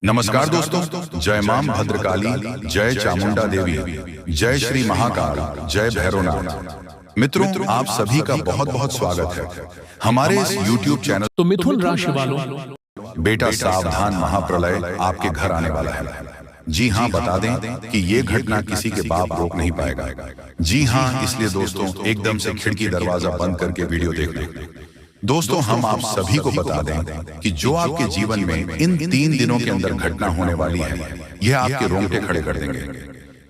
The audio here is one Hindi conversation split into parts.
नमस्कार दोस्तों, जय मां भद्रकाली, जय चामुंडा देवी, जय श्री महाकाल, जय भैरवनाथ। मित्रों, आप सभी का बहुत बहुत स्वागत है हमारे इस YouTube चैनल। तो मिथुन राशि वालों, बेटा सावधान, महाप्रलय आपके घर आने वाला है। जी हाँ, बता दें कि ये घटना किसी के बाप रोक नहीं पाएगा। जी हाँ, इसलिए दोस्तों एकदम से खिड़की दरवाजा बंद करके वीडियो देख लें। दोस्तों, हम आप सभी को बता दें कि जो आपके जीवन में इन 3 दिनों के अंदर घटना होने वाली है, यह आपके रोंगटे खड़े कर देंगे।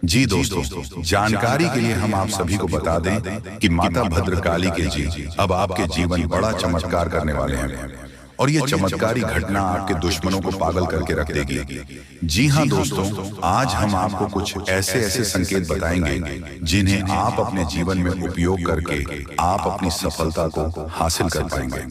जी दोस्तों, जानकारी के लिए हम आप सभी को बता दें कि माता भद्रकाली के जी अब आपके जीवन बड़ा चमत्कार करने वाले हैं और ये चमत्कारी घटना आपके दुश्मनों को पागल करके रख देगी। जी हाँ दोस्तों, आज हम आपको कुछ ऐसे ऐसे संकेत बताएंगे जिन्हें आप अपने जीवन में उपयोग करके आप अपनी सफलता को हासिल कर पाएंगे।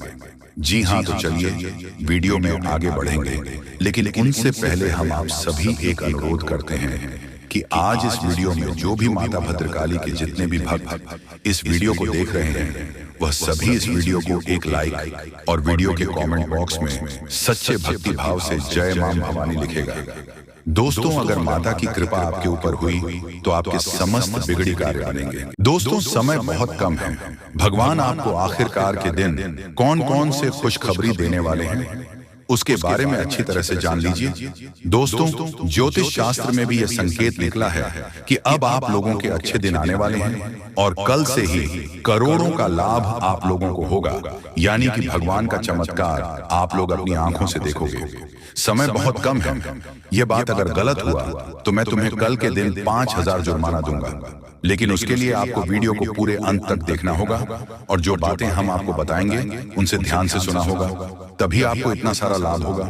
जी हाँ, तो चलिए वीडियो में आगे बढ़ेंगे, लेकिन उनसे पहले हम आप सभी एक अनुरोध करते हैं कि आज इस वीडियो में जो भी माता भद्रकाली के जितने भी भक्त इस वीडियो को देख रहे हैं, वह सभी इस वीडियो को एक लाइक और वीडियो के कमेंट बॉक्स में सच्चे भक्ति भाव से जय मां भवानी लिखेगा। दोस्तों, अगर माता की कृपा आपके ऊपर हुई तो आपके समस्त बिगड़ी कार्य बनेंगे। दोस्तों, समय बहुत कम है। भगवान आपको आखिरकार के दिन कौन कौन से खुशखबरी देने वाले हैं उसके बारे में अच्छी तरह से जान लीजिए। दोस्तों, ज्योतिष शास्त्र में भी यह संकेत निकला है कि अब आप लोगों के अच्छे दिन आने वाले हैं और कल से ही करोड़ों का लाभ आप लोगों को होगा, यानी कि भगवान का चमत्कार आप लोग अपनी आंखों से देखोगे। समय बहुत कम है। यह बात अगर गलत हुआ तो मैं तुम्हें कल के दिन 5000 जुर्माना दूंगा, लेकिन उसके लिए आपको वीडियो को पूरे अंत तक देखना होगा और जो बातें हम आपको बताएंगे उनसे ध्यान से सुना होगा, तभी आपको इतना सारा लाभ होगा।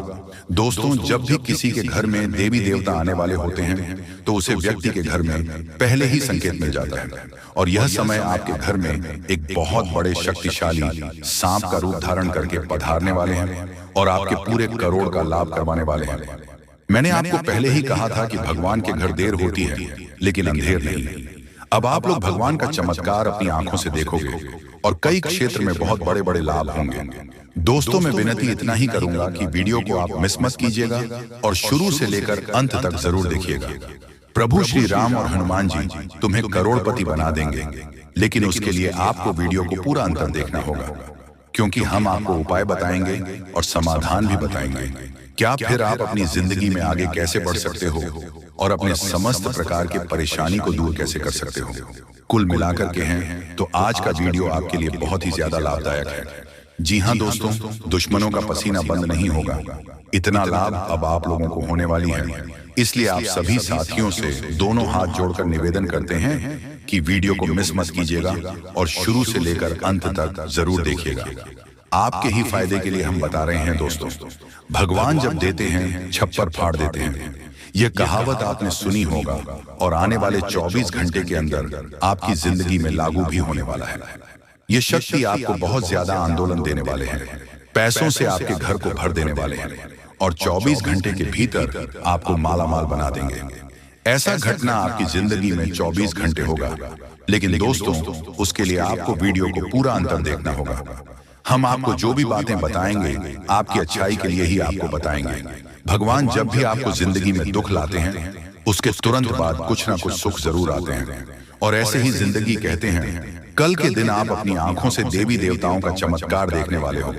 दोस्तों, जब भी किसी के घर में देवी देवता आने वाले होते हैं तो उसे व्यक्ति के घर में पहले ही संकेत मिल जाता है और यह समय आपके घर में एक बहुत बड़े शक्तिशाली सांप का रूप धारण करके पधारने वाले हैं और आपके पूरे करोड़ का लाभ करवाने वाले हैं। मैंने आपको पहले ही कहा था कि भगवान के घर देर होती है लेकिन अंधेर नहीं। अब आप लोग भगवान का चमत्कार अपनी आंखों से देखोगे और कई क्षेत्र में बहुत बड़े बड़े लाभ होंगे। दोस्तों, मैं विनती इतना ही करूंगा कि वीडियो को आप मिस मत कीजिएगा और शुरू से लेकर अंत तक जरूर देखिएगा। प्रभु श्री राम और हनुमान जी तुम्हें करोड़पति बना देंगे, लेकिन उसके लिए आपको वीडियो को पूरा अंत देखना होगा, क्योंकि हम आपको उपाय बताएंगे और समाधान भी बताएंगे। क्या फिर आप अपनी जिंदगी में आगे कैसे बढ़ सकते हो और अपने समस्त प्रकार के परेशानी को दूर कैसे कर सकते हो। कुल मिलाकर के हैं तो आज का वीडियो आपके लिए बहुत ही ज्यादा लाभदायक है। जी हाँ दोस्तों, दुश्मनों का पसीना बंद नहीं होगा। इतना लाभ अब आप लोगों को होने वाली है, इसलिए आप सभी साथियों से दोनों हाथ जोड़कर निवेदन करते हैं कि वीडियो को मिस मत कीजिएगा और शुरू से लेकर अंत तक जरूर देखिएगा। आपके ही फायदे के लिए हम बता रहे हैं। दोस्तों, भगवान जब देते हैं छप्पर फाड़ देते हैं, यह कहावत आपने सुनी होगा और आने वाले 24 घंटे के अंदर आपकी जिंदगी में लागू भी होने वाला है। यह शक्ति आपको बहुत ज्यादा आंदोलन देने वाले हैं, पैसों से आपके घर को भर देने वाले हैं और 24 घंटे के भीतर आपको मालामाल बना देंगे। ऐसा घटना आपकी जिंदगी में 24 घंटे होगा, लेकिन दोस्तों उसके लिए आपको वीडियो को पूरा अंतर देखना होगा। हम आपको जो भी बातें बताएंगे आपकी अच्छाई के लिए ही आपको बताएंगे। भगवान जब भी आपको जिंदगी में दुख लाते हैं उसके तुरंत बाद कुछ ना कुछ सुख जरूर आते हैं और ऐसे ही जिंदगी कहते हैं। कल के दिन आप अपनी आंखों से देवी देवताओं का चमत्कार देखने वाले हो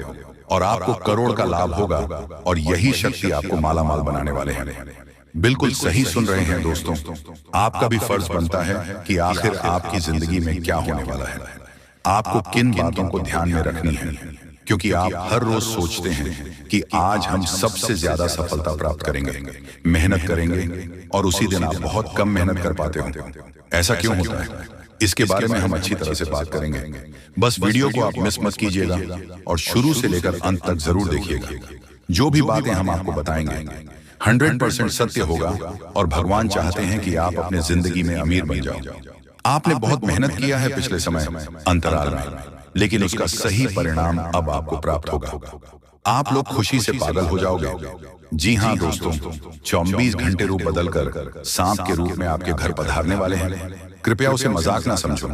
और आपको करोड़ का लाभ होगा और यही शक्ति आपको मालामाल बनाने वाले हैं। बिल्कुल सही सुन रहे हैं दोस्तों, आपका भी फर्ज बनता है कि आखिर आपकी जिंदगी में क्या होने वाला है, आपको किन बातों को ध्यान में रखनी है, क्योंकि आप हर रोज सोचते हैं कि आज हम सबसे ज्यादा सफलता प्राप्त करेंगे, मेहनत करेंगे और उसी दिन आप बहुत कम मेहनत कर पाते हो। ऐसा क्यों होता है, इसके बारे में हम अच्छी तरह से बात करेंगे। बस वीडियो को आप मिस मत कीजिएगा और शुरू से लेकर अंत तक जरूर देखिएगा। जो भी बातें हम आपको बताएंगे 100% सत्य होगा और भगवान चाहते हैं कि आप अपने जिंदगी में अमीर बन जाओ। आपने बहुत मेहनत किया है पिछले समय अंतराल में, लेकिन उसका सही परिणाम अब आपको प्राप्त होगा। आप लोग खुशी से पागल हो जाओगे। जी हाँ दोस्तों, 24 घंटे रूप बदलकर सांप के रूप में आपके घर पधारने वाले हैं। कृपया उसे मजाक ना समझो।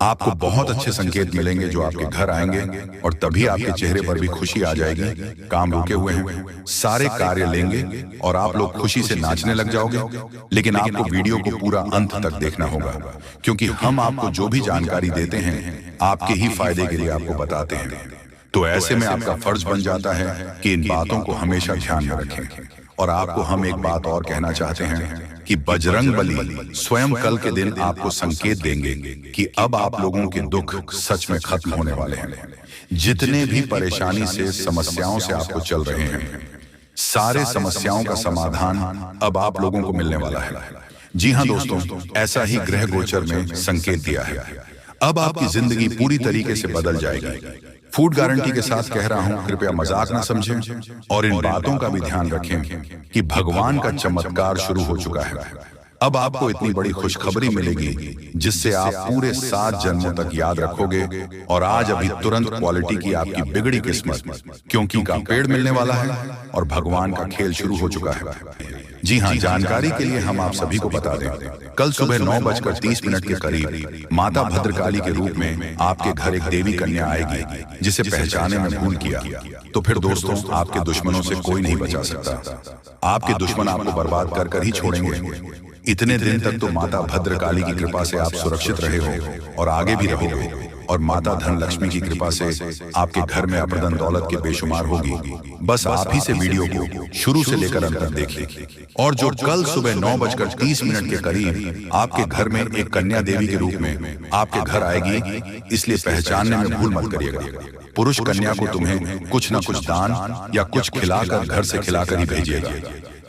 आपको बहुत अच्छे संकेत मिलेंगे जो आपके घर आएंगे और तभी आपके चेहरे पर भी खुशी आ जाएगी। काम रुके हुए हैं, सारे कार्य लेंगे और आप लोग खुशी से नाचने लग जाओगे। लेकिन आपको वीडियो को पूरा अंत तक देखना होगा, क्योंकि हम आपको जो भी जानकारी देते हैं आपके ही फायदे के लिए आपको बताते हैं। तो ऐसे में आपका फर्ज बन जाता है कि इन बातों को हमेशा ध्यान में रखें। और आपको हम एक बात और कहना चाहते हैं कि बजरंग बली स्वयं कल के दिन आपको संकेत देंगे कि अब आप लोगों के दुख सच में खत्म होने वाले हैं। जितने भी परेशानी से, समस्याओं से आपको चल रहे हैं, सारे समस्याओं का समाधान अब आप लोगों को मिलने वाला है। जी हाँ दोस्तों, ऐसा ही ग्रह गोचर में संकेत दिया है। अब आपकी जिंदगी पूरी तरीके से बदल जाएगी। फूड गारंटी के साथ कह रहा हूं, कृपया मजाक ना समझें और इन बातों का भी ध्यान रखें कि भगवान का चमत्कार शुरू हो चुका है। अब आपको इतनी बड़ी खुशखबरी मिलेगी जिससे आप पूरे 7 जन्मों तक याद रखोगे। और आज अभी तुरंत क्वालिटी की आपकी बिगड़ी किस्मत, क्योंकि का पेड़ मिलने वाला है और भगवान का खेल शुरू हो चुका है। जी हाँ, जानकारी के लिए हम आप सभी को बता दें, कल सुबह 9:30 के करीब माता भद्रकाली के रूप में आपके घर एक देवी कन्या आएगी जिसे पहचाने में भूल किया तो फिर दोस्तों आपके दुश्मनों से कोई नहीं बचा सकता। आपके दुश्मन आपको बर्बाद कर कर ही छोड़ेंगे। इतने दिन तक तो माता भद्रकाली की कृपा से आप सुरक्षित रहे हो और आगे भी रहोगे। और माता धन लक्ष्मी की कृपा से आपके घर में अप्रदन दौलत के बेशुमार होगी। बस आप ही से वीडियो को शुरू से लेकर अंत तक देखिए। और जो कल सुबह 9:30 के करीब आपके घर में एक कन्या देवी के रूप में आपके घर आएगी, इसलिए पहचानने में भूल मत करिएगा। पुरुष कन्या को तुम्हें कुछ न कुछ दान या कुछ खिलाकर, घर से खिलाकर ही भेजिएगा,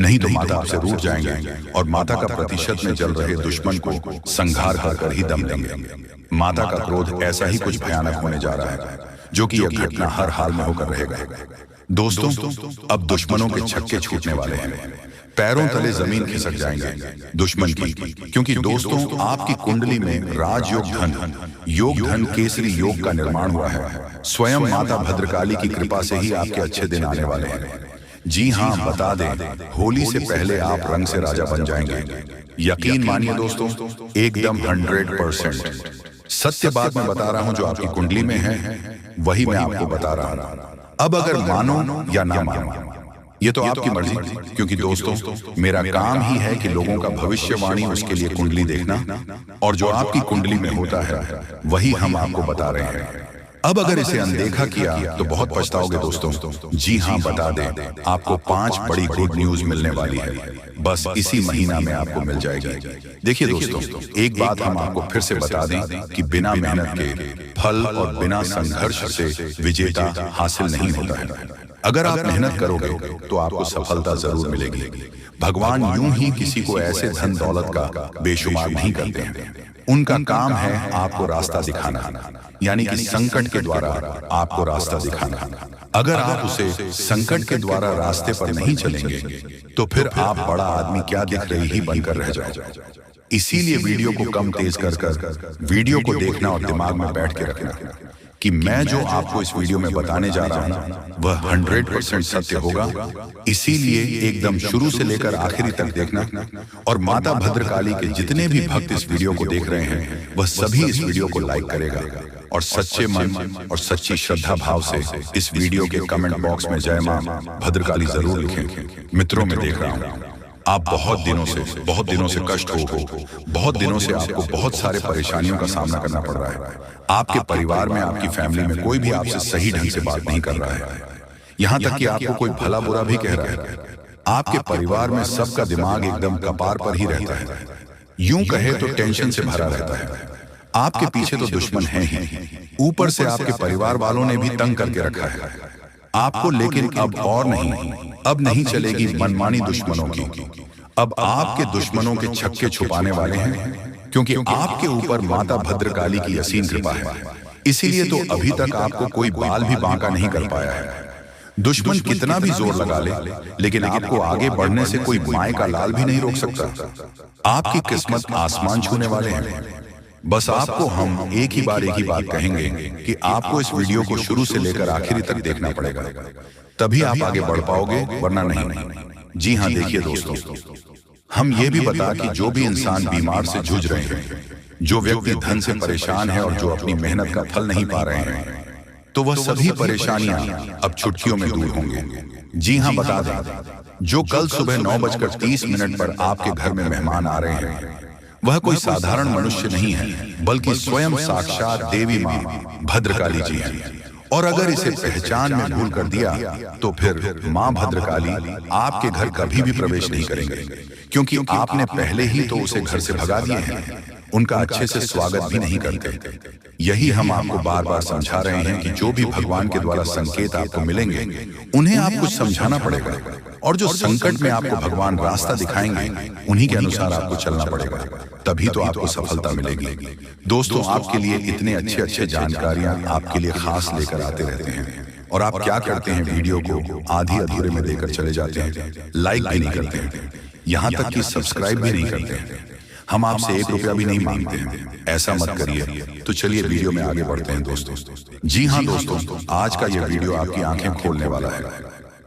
नहीं तो माता आपसे रूठ जाएंगे और माता का प्रतिशत में जल रहे दुश्मन को संहार कर ही दम लेंगे। माता का क्रोध ऐसा ही कुछ भयानक होने जा रहा है, जो कि यह घटना हर हाल में होकर रहेगा। दोस्तों, अब दुश्मनों के छक्के छूटने वाले हैं, पैरों तले जमीन खिसक जाएंगे दुश्मन की, क्योंकि दोस्तों आपकी कुंडली में राजयोग धन, योग धन केसरी योग का निर्माण हुआ है। स्वयं माता भद्रकाली की कृपा से ही आपके अच्छे दिन आने वाले हैं। जी हाँ, बता दें, होली से पहले आप रंग से राजा बन जाएंगे। यकीन मानिए दोस्तों, एकदम 100% सत्य बात मैं बता रहा हूं। जो आपकी कुंडली में है वही मैं आपको बता रहा हूं। अब अगर मानो या ना मानो ये तो आपकी मर्जी, क्योंकि दोस्तों मेरा काम ही है कि लोगों का भविष्यवाणी, उसके लिए कुंडली देखना, और जो आपकी कुंडली में होता है वही हम आपको बता रहे हैं। अब अगर इसे अनदेखा किया तो बहुत पछताओगे दोस्तों। जी हाँ, बता दें, आपको 5 बड़ी गुड न्यूज मिलने वाली है, बस इसी महीना में आपको मिल जाएगी। देखिए दोस्तों, एक बात हम आपको फिर से बता दें कि बिना मेहनत के फल और बिना संघर्ष से विजेता हासिल नहीं होता है। अगर आप मेहनत करोगे तो आपको सफलता जरूर मिलेगी। भगवान यूं ही किसी को ऐसे धन दौलत का बेशुमार नहीं करते हैं। उनका काम है आपको रास्ता दिखाना, यानी कि संकट के द्वारा आपको रास्ता दिखाना। अगर आप उसे संकट के द्वारा रास्ते पर नहीं चलेंगे तो फिर आप बड़ा आदमी क्या दिख रही ही बनकर रह जाओगे। इसीलिए वीडियो को कम तेज कर वीडियो को देखना और दिमाग में बैठ के रखना कि मैं जो आपको इस वीडियो में बताने जा रहा हूं वह 100% सत्य होगा। इसीलिए एकदम शुरू से लेकर आखिरी तक देखना। और माता भद्रकाली के जितने भी भक्त इस वीडियो को देख रहे हैं वह सभी इस वीडियो को लाइक करेगा और सच्चे मन और सच्ची श्रद्धा भाव से इस वीडियो के कमेंट बॉक्स में जय मां भद्रकाली जरूर लिखें। मित्रों, मैं देख रहा हूं आप बहुत दिनों से कष्ट हो, बहुत दिनों से आपको बहुत सारे परेशानियों का सामना करना पड़ रहा है। आपके परिवार में, आपकी फैमिली में कोई भी आपसे सही ढंग से बात नहीं कर रहा है, यहाँ तक कि आपको कोई भला बुरा भी कह रहा है। आपके परिवार में सबका दिमाग एकदम कपार पर ही रहता है, यूं कहे तो टेंशन से भरा रहता है। आपके पीछे तो दुश्मन है ही, ऊपर से आपके परिवार वालों ने भी तंग करके रखा है आपको। लेकिन अब और नहीं, अब नहीं चलेगी मनमानी दुश्मनों की। अब आपके दुश्मनों के छक्के छुपाने वाले हैं, क्योंकि आपके ऊपर माता भद्रकाली की असीम कृपा है। इसीलिए तो अभी तक आपको कोई बाल भी बांका नहीं कर पाया है। दुश्मन कितना भी जोर लगा ले, लेकिन आपको आगे बढ़ने से कोई माय का लाल भी नहीं रोक सकता। आपकी किस्मत आसमान छूने वाले हैं। बस आपको हम एक ही बात कहेंगे कि आपको इस वीडियो को शुरू से लेकर आखिरी तक देखना पड़ेगा, तभी आप आगे बढ़ पाओगे, वरना नहीं। जी हाँ, देखिए दोस्तों, हम ये भी बता कि जो भी इंसान बीमार से जूझ रहे हैं जो व्यक्ति धन से परेशान है और जो अपनी मेहनत का फल नहीं पा रहे हैं, तो वह सभी परेशानियां अब चुटकियों में दूर होंगी। जी हाँ, बता दें, जो कल सुबह 9:30 पर आपके घर में मेहमान आ रहे हैं, वह कोई साधारण मनुष्य नहीं है, बल्कि स्वयं साक्षात देवी मां भद्रकाली जी हैं। और अगर इसे पहचान में भूल कर दिया तो फिर मां भद्रकाली आपके घर कभी भी प्रवेश नहीं करेंगे, क्योंकि आपने पहले ही तो उसे घर से भगा दिए हैं, उनका अच्छे से स्वागत भी नहीं करते। यही हम आपको बार बार समझा रहे हैं कि जो भी भगवान के द्वारा संकेत आपको मिलेंगे, उन्हें आप कुछ समझाना पड़ेगा, और जो संकट में आपको भगवान रास्ता दिखाएंगे, उन्हीं के अनुसार आपको चलना पड़ेगा, तभी तो आपको सफलता मिलेगी। दोस्तों, आपके लिए इतने अच्छे अच्छे जानकारियां आपके लिए खास लेकर आते रहते हैं, और आप क्या करते हैं, वीडियो को आधी अधूरे में देकर चले जाते हैं, लाइक भी नहीं करते हैं, यहाँ तक कि सब्सक्राइब भी नहीं करते हैं। हम आपसे 1 रुपया भी नहीं मांगते हैं, ऐसा मत करिए। तो चलिए वीडियो में आगे बढ़ते हैं दोस्तों। जी हाँ दोस्तों, आज का ये वीडियो आपकी आंखें खोलने वाला है।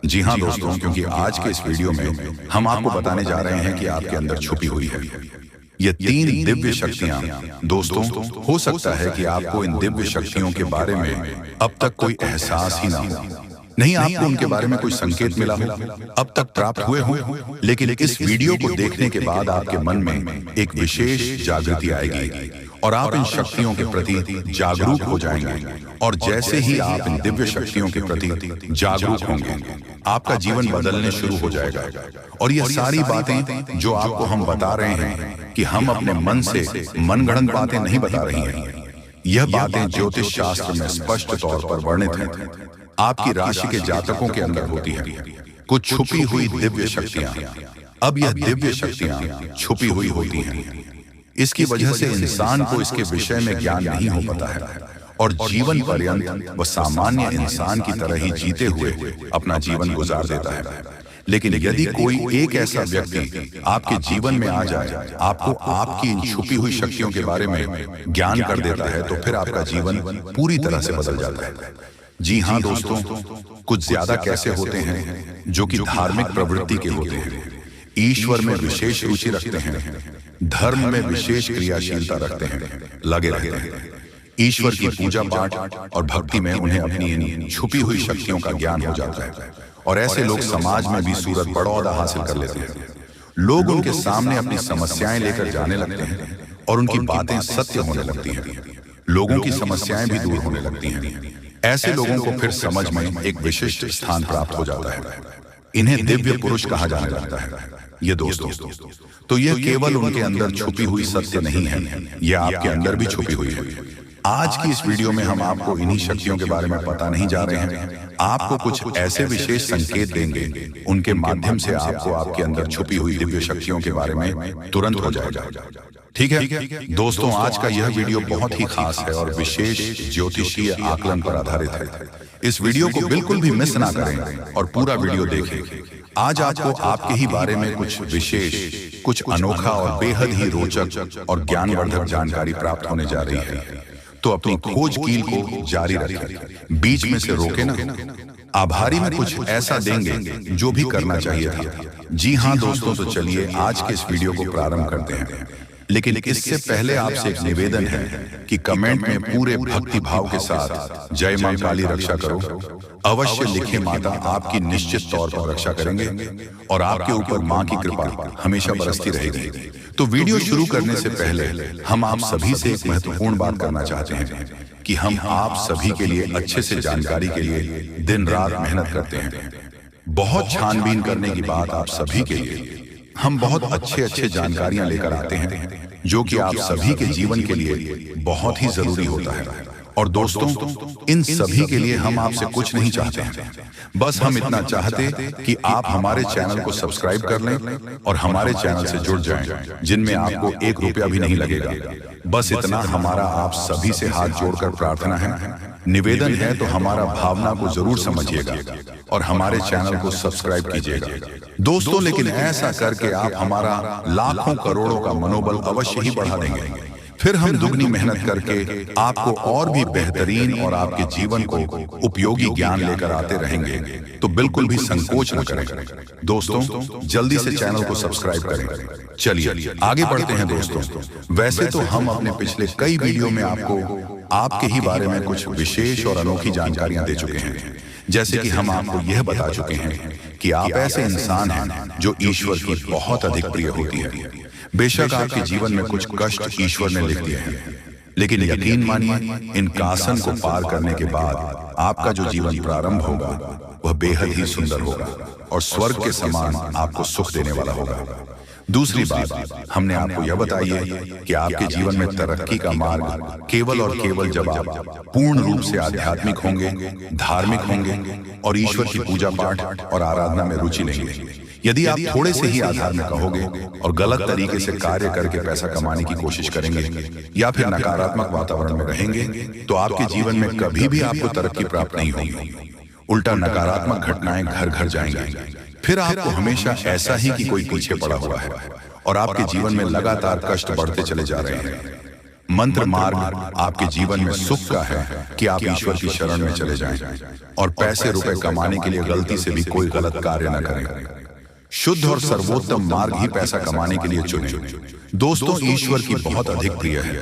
जी हाँ दोस्तों, क्योंकि आज के इस वीडियो में हम आपको बताने जा रहे हैं कि आपके अंदर छुपी हुई है ये 3 दिव्य शक्तियां। दोस्तों, हो सकता है कि आपको इन दिव्य शक्तियों के बारे में अब तक कोई एहसास ही ना हो, नहीं आपको उनके बारे में कोई संकेत मिला हो, अब तक प्राप्त हुए हो, लेकिन इस वीडियो को देखने के बाद आपके मन में एक विशेष जागृति आएगी और आप इन शक्तियों के प्रति जागरूक हो जाएंगे। और जैसे ही आप इन दिव्य शक्तियों के प्रति जागरूक होंगे, आपका जीवन बदलने शुरू हो जाएगा। और ये सारी बातें जो आपको हम बता रहे हैं कि हम अपने मन से मनगढ़ंत बातें नहीं बता रही हैं, यह बातें ज्योतिष शास्त्र में स्पष्ट तौर पर वर्णित हैं। आपकी राशि के जातकों के अंदर होती है कुछ छुपी हुई दिव्य शक्तियां। अब यह दिव्य शक्तियां छुपी हुई होती हैं, इसकी वजह से इंसान को इसके विषय में ज्ञान नहीं हो पाता है, और जीवन पर्यंत वह सामान्य इंसान की तरह ही जीते हुए अपना जीवन गुजार देता है। लेकिन यदि कोई एक ऐसा व्यक्ति आपके जीवन में आ जाए, आपको आपकी इन छुपी हुई शक्तियों के बारे में ज्ञान कर देता है, तो फिर आपका जीवन पूरी तरह से बदल जाता है। जी हाँ दोस्तों, कुछ ज्यादा कैसे होते हैं जो कि धार्मिक प्रवृत्ति के होते हैं, ईश्वर में विशेष रुचि रखते हैं, धर्म में विशेष क्रियाशीलता रखते हैं, लगे रहते हैं, ईश्वर की पूजा पाठ और भक्ति में उन्हें अपनी इन छुपी हुई शक्तियों का ज्ञान हो जाता है, और ऐसे लोग समाज में भी सूरत बड़ा ओहदा हासिल कर लेते हैं। लोग उनके सामने अपनी समस्याएं लेकर जाने लगते हैं और उनकी बातें सत्य होने लगती हैं, लोगों की समस्याएं भी दूर होने लगती हैं। ऐसे लोगों को फिर समझ में एक विशिष्ट स्थान प्राप्त हो जाता है, इन्हें दिव्य पुरुष कहा जाने लगता है। ये दोस्तों, तो यह केवल उनके अंदर छुपी हुई सत्य नहीं है, यह आपके अंदर भी छुपी हुई है। आज की इस वीडियो में हम आपको इन्हीं शक्तियों के बारे में पता नहीं जा रहे हैं, आपको कुछ ऐसे विशेष संकेत देंगे, उनके माध्यम से आपको आपके अंदर छुपी हुई दिव्य शक्तियों के बारे में तुरंत हो जाएगा। ठीक है दोस्तों, आज का यह वीडियो बहुत ही खास है और विशेष ज्योतिषीय आकलन पर आधारित है। इस वीडियो को बिल्कुल भी मिस ना करें और पूरा वीडियो देखें। आज आपको आपके ही बारे में कुछ विशेष, कुछ अनोखा और बेहद ही रोचक और ज्ञानवर्धक जानकारी प्राप्त होने जा रही है। तो अपनी खोज कील को जारी रखें, बीच में से रोके ना। आभारी में कुछ ऐसा देंगे जो भी करना चाहिए था। जी हाँ दोस्तों, तो चलिए आज के इस वीडियो को प्रारंभ करते हैं, लेकिन इससे पहले आपसे एक निवेदन है कि कमेंट में पूरे भक्ति भाव के साथ जय मां काली रक्षा करो अवश्य लिखें। माता आपकी निश्चित तौर पर रक्षा करेंगे और आपके ऊपर मां की कृपा हमेशा बरसती रहेगी। तो वीडियो शुरू करने से पहले हम आप सभी से एक महत्वपूर्ण बात करना चाहते हैं कि हम आप सभी के लिए अच्छे से जानकारी के लिए दिन रात मेहनत करते हैं। बहुत छानबीन करने की बात आप सभी के लिए हम बहुत अच्छे अच्छे जानकारियां लेकर आते हैं, जो कि आप सभी के जीवन के लिए बहुत ही जरूरी होता है। और दोस्तों, इन सभी के लिए हम आपसे कुछ नहीं चाहते हैं, बस हम इतना चाहते कि आप हमारे चैनल को सब्सक्राइब कर लें और हमारे चैनल से जुड़ जाएं, जिनमें आपको 1 रुपया भी नहीं लगेगा। बस इतना हमारा आप सभी से हाथ जोड़कर प्रार्थना है, निवेदन है, तो हमारा भावना को जरूर समझिएगा और हमारे चैनल को सब्सक्राइब कीजिएगा दोस्तों। लेकिन ऐसा करके आप हमारा लाखों करोड़ों का मनोबल अवश्य ही बढ़ा देंगे। फिर हम दुगनी मेहनत करके आपको और भी बेहतरीन और आपके जीवन को उपयोगी ज्ञान लेकर आते रहेंगे, तो बिल्कुल भी संकोच न करें। दोस्तों, जल्दी से चैनल को सब्सक्राइब करें। चलिए आगे बढ़ते हैं दोस्तों। वैसे तो हम अपने पिछले कई वीडियो में आपको आपके ही बारे में कुछ विशेष और अनोखी जानकारियां दे चुके हैं, जैसे कि हम आपको यह बता चुके हैं कि आप ऐसे इंसान हैं जो ईश्वर की बहुत अधिक प्रिय होती है। बेशक आपके जीवन में कुछ कष्ट ईश्वर ने लिख दिए हैं, लेकिन यकीन मानिए, इन कासन को पार करने के बाद आपका जो जीवन प्रारंभ होगा वह बेहद ही सुंदर होगा और स्वर्ग के समान आपको सुख देने वाला होगा। दूसरी बात हमने आपको यह बताई है कि आपके जीवन में तरक्की का मार्ग केवल और केवल जब आप पूर्ण रूप से आध्यात्मिक होंगे, धार्मिक होंगे और ईश्वर की पूजा पाठ और आराधना में रुचि लेंगे। यदि आप थोड़े से ही आधार में कहोगे और गलत तरीके से कार्य करके पैसा कमाने की कोशिश करेंगे या फिर नकारात्मक वातावरण में रहेंगे, तो आपके जीवन में कभी भी आपको तरक्की प्राप्त नहीं होगी। उल्टा नकारात्मक घटनाएं घर घर जाएंगी। फिर आपको हमेशा ऐसा ही कि कोई पीछे पड़ा हुआ है और आपके जीवन में लगातार कष्ट बढ़ते चले जा रहे हैं। मंत्र मार्ग आपके जीवन में सुख का है कि आप ईश्वर की शरण में चले जाएं और पैसे रुपए कमाने के लिए गलती से भी कोई गलत कार्य न करें। शुद्ध और सर्वोत्तम मार्ग ही पैसा कमाने के लिए चुनें। दोस्तों, ईश्वर की बहुत अधिक प्रिय है।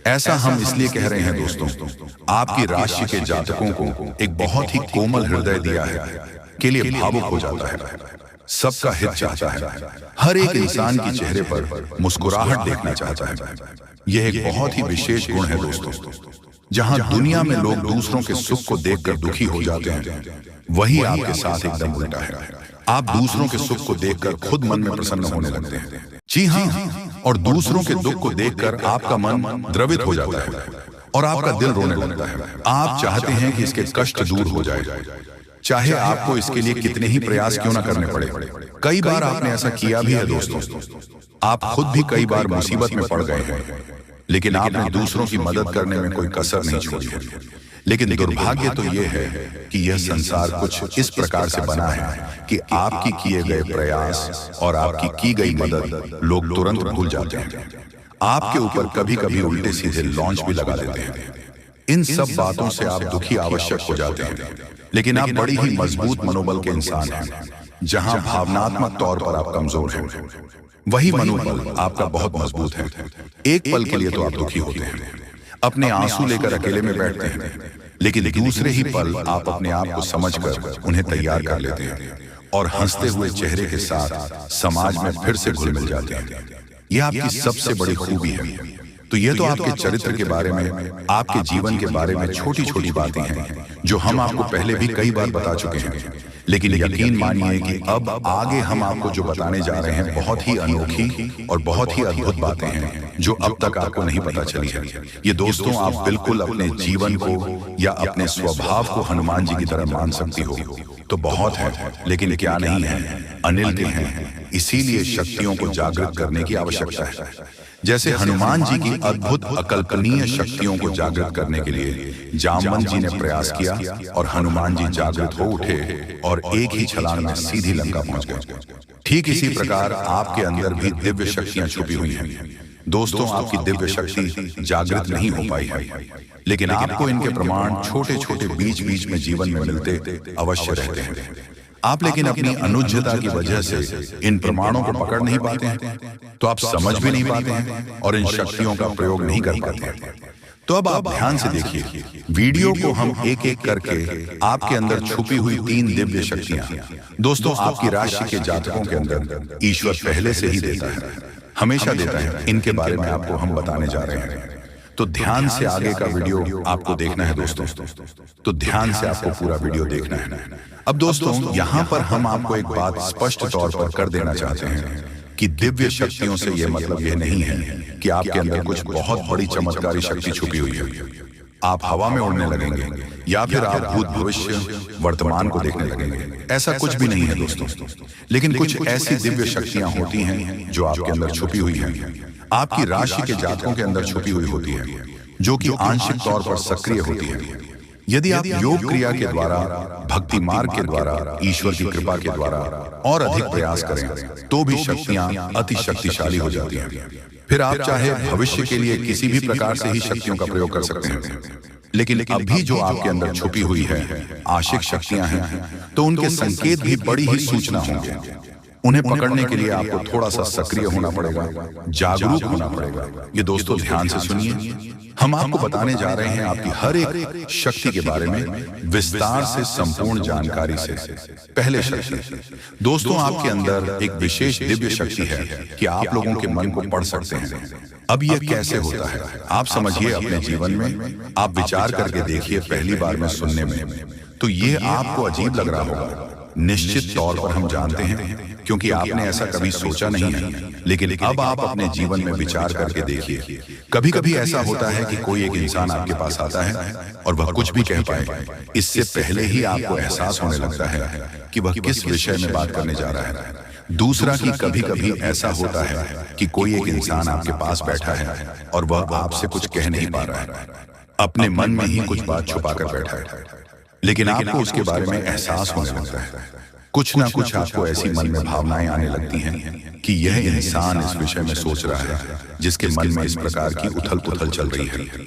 ऐसा हम इसलिए कह रहे हैं दोस्तों, आपकी राशि के जातकों को एक बहुत ही कोमल हृदय दिया है के लिए भावुक हो जाता है, सबका हित चाहता है, हर एक इंसान के चेहरे पर मुस्कुराहट देखना चाहता है। यह एक बहुत ही विशेष गुण है दोस्तों। जहां दुनिया में लोग दूसरों के सुख को देखकर दुखी हो जाते हैं, वही आपके साथ एकदम उल्टा है। आप दूसरों के सुख को देखकर खुद मन में प्रसन्न होने लगते हैं। जी हाँ, और दूसरों के दुख को देखकर आपका मन द्रवित हो जाता है और आपका दिल रोने लगता है। आप चाहते हैं कि इसके कष्ट दूर हो जाए, चाहे आपको इसके लिए कितने ही प्रयास क्यों ना करने पड़े। कई बार आपने ऐसा किया भी है दोस्तों। आप खुद भी कई बार मुसीबत में पड़ गए हैं, लेकिन आपने दूसरों की मदद करने में कोई कसर नहीं छोड़ी है। लेकिन दुर्भाग्य तो यह है कि यह संसार कुछ इस प्रकार से बना है कि आपकी किए गए प्रयास और आपकी की गई मदद लोग तुरंत भूल जाते हैं। आपके ऊपर कभी कभी उल्टे सीधे लॉन्च भी लगा देते हैं। इन सब बातों से आप दुखी आवश्यक हो जाते हैं, लेकिन आप बड़ी ही मजबूत मनोबल के इंसान हैं। जहां भावनात्मक तौर पर आप कमजोर हैं, वही मनोबल आपका बहुत मजबूत है। एक पल के लिए तो आप दुखी होते हैं, अपने आंसू लेकर अकेले में बैठते हैं, लेकिन दूसरे ही पल आप अपने आप को समझकर उन्हें तैयार कर लेते हैं और हंसते हुए चेहरे के साथ समाज में फिर से घुल मिल जाते हैं। यह आपकी सबसे बड़ी खूबी है। तो यह तो आपके चरित्र के बारे में, आपके जीवन के बारे में छोटी छोटी बातें हैं जो हम आपको पहले भी कई बार बता चुके हैं। लेकिन यकीन मानिए कि अब आगे हम आपको जो बताने जा रहे हैं बहुत ही अनोखी और बहुत ही अद्भुत बातें हैं जो अब तक आपको नहीं पता चली है। ये दोस्तों, आप बिल्कुल अपने जीवन को या अपने स्वभाव को हनुमान जी की तरह मान सकती हो तो बहुत है, लेकिन क्या नहीं है, अनिल के हैं। इसीलिए शक्तियों को जागृत करने की आवश्यकता है। जैसे हनुमान जी की अद्भुत अकल्पनीय शक्तियों को जागृत करने के लिए जामवंत जी ने प्रयास किया और हनुमान जी जागृत हो उठे और एक ही छलांग में सीधी लंका पहुंच गए। ठीक इसी प्रकार आपके अंदर भी दिव्य शक्तियां छुपी हुई हैं। दोस्तों, आपकी दिव्य शक्ति जागृत नहीं हो पाई है, लेकिन आपको इनके प्रमाण छोटे छोटे बीच बीच में जीवन में मिलते अवश्य रहते हैं। आप लेकिन अपनी अनुज्ञता की वजह से इन प्रमाणों को पकड़ नहीं पाते हैं, तो आप समझ भी नहीं पाते हैं और इन शक्तियों का प्रयोग नहीं कर पाते हैं। तो अब आप ध्यान से देखिए, वीडियो को हम एक एक करके आपके अंदर छुपी हुई 3 दिव्य शक्तियां, दोस्तों आपकी राशि के जातकों के अंदर ईश्वर पहले से ही देता है, हमेशा देता है। इनके बारे में आपको हम बताने जा रहे हैं, तो ध्यान से आगे का वीडियो आपको देखना है दोस्तों। तो ध्यान से आपको पूरा वीडियो देखना है। अब दोस्तों, यहाँ पर हम आपको एक बात स्पष्ट तौर पर कर देना चाहते हैं कि दिव्य शक्तियों से यह मतलब यह नहीं है कि आपके अंदर कुछ बहुत बड़ी चमत्कारी शक्ति छुपी हुई है। आप हवा में उड़ने लगेंगे या फिर आप भूत भविष्य वर्तमान को देखने लगेंगे, ऐसा कुछ भी नहीं है दोस्तों। लेकिन कुछ ऐसी दिव्य शक्तियां होती हैं जो आपके अंदर छुपी हुई हैं, आपकी राशि के जातकों के अंदर छुपी हुई होती है, जो कि आंशिक तौर पर सक्रिय होती है। यदि आप योग क्रिया के द्वारा, भक्ति मार्ग के द्वारा, ईश्वर की कृपा के द्वारा और अधिक प्रयास करें तो भी शक्तियां अति शक्तिशाली हो जाती हैं। फिर आप चाहे भविष्य के लिए किसी भी प्रकार से ही शक्तियों का प्रयोग कर सकते हैं, लेकिन अभी जो आपके अंदर छुपी हुई है आशिक शक्तियां हैं, तो उनके संकेत भी बड़ी ही सूचना होंगे। उन्हें पकड़ने के लिए आपको थोड़ा सा सक्रिय होना पड़ेगा, जागरूक होना पड़ेगा। ये दोस्तों ध्यान से सुनिए, हम आपको बताने जा रहे हैं आपकी हर एक शक्ति के बारे में विस्तार से, संपूर्ण जानकारी से। पहले शक्ति दोस्तों, आपके अंदर एक विशेष दिव्य शक्ति है कि आप लोगों के मन को पढ़ सकते हैं। अब यह कैसे होता है आप समझिए अपने जीवन में। आप विचार करके देखिए, पहली बार में सुनने में तो ये आपको अजीब लग रहा होगा। निश्चित तौर पर हम जानते हैं, क्योंकि आपने ऐसा कभी सोचा नहीं है। लेकिन अब आप अपने जीवन में विचार करके देखिए, कभी कभी ऐसा होता है कि कोई एक इंसान आपके पास आता है और वह कुछ भी कह पाए, इससे पहले ही आपको एहसास होने लगता है कि वह किस विषय में बात करने जा रहा है। दूसरा कि कभी कभी ऐसा होता है कि कोई एक इंसान आपके पास बैठा है और वह आपसे कुछ कह नहीं पा रहा है, अपने मन में ही कुछ बात छुपा कर बैठा है, लेकिन आपको उसके बारे में एहसास होने लगता है। कुछ ना कुछ आपको ऐसी मन में भावनाएं आने लगती हैं कि यह इंसान इस विषय में सोच रहा है, जिसके मन में इस प्रकार की उथल पुथल चल रही है।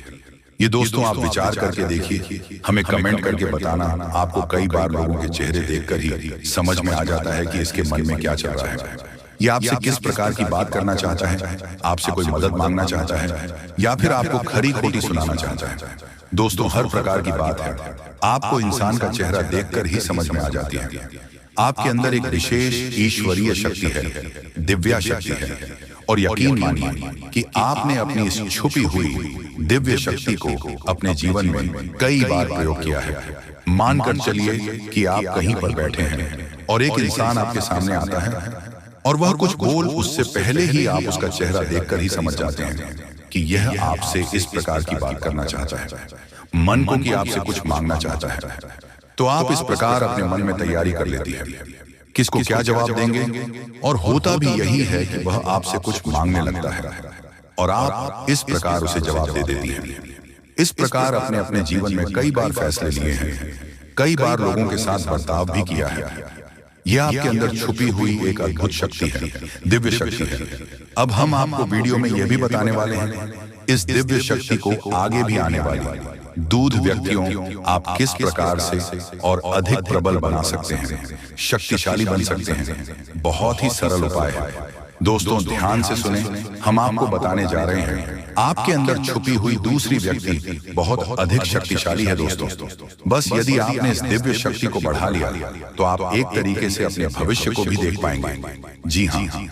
ये दोस्तों आप विचार करके देखिए, हमें कमेंट करके बताना। आपको कई बार लोगों के चेहरे देखकर ही समझ में आ जाता है कि इसके मन में क्या चल रहा है। ये आपसे किस प्रकार की बात करना चाहता है, आपसे कोई मदद मांगना चाहता है, या फिर आपको खरी खोटी सुनाना चाहता है। दोस्तों हर प्रकार की बात है, आपको इंसान का चेहरा देखकर ही समझ में आ जाती है। आपके अंदर एक विशेष ईश्वरीय शक्ति है, दिव्या शक्ति है, और यकीन मानिए कि आपने अपनी इस छुपी हुई दिव्य शक्ति को अपने जीवन में कई बार प्रयोग किया है। मानकर चलिए कि आप कहीं पर बैठे हैं और एक इंसान आपके सामने आता है और वह कुछ बोल, उससे पहले ही आप उसका चेहरा देखकर ही समझ जाते हैं कि यह आपसे इस प्रकार की बात करना चाहता है, मन को कि आपसे कुछ मांगना चाहता है। तो आप इस प्रकार अपने मन में तैयारी कर लेती है किसको क्या जवाब देंगे, और होता भी यही है कि वह आपसे कुछ मांगने लगता है और आप इस प्रकार उसे जवाब दे देती हैं। इस प्रकार अपने अपने जीवन में कई बार फैसले लिए हैं, कई बार लोगों के साथ बर्ताव भी किया है। यह आपके अंदर छुपी हुई एक अद्भुत शक्ति है, दिव्य शक्ति है। अब हम आपको वीडियो में यह भी बताने वाले हैं इस दिव्य शक्ति को आगे भी आने वाली दूध व्यक्तियों आप किस प्रकार से और अधिक प्रबल बना सकते हैं, शक्तिशाली बन सकते हैं। बहुत ही सरल उपाय है। दोस्तों ध्यान से सुने, हम आपको बताने जा रहे हैं आपके अंदर छुपी हुई दूसरी व्यक्ति बहुत अधिक शक्तिशाली है। दोस्तों बस यदि आपने इस दिव्य शक्ति को बढ़ा लिया तो आप एक तरीके से अपने भविष्य को भी देख पाएंगे। जी हाँ,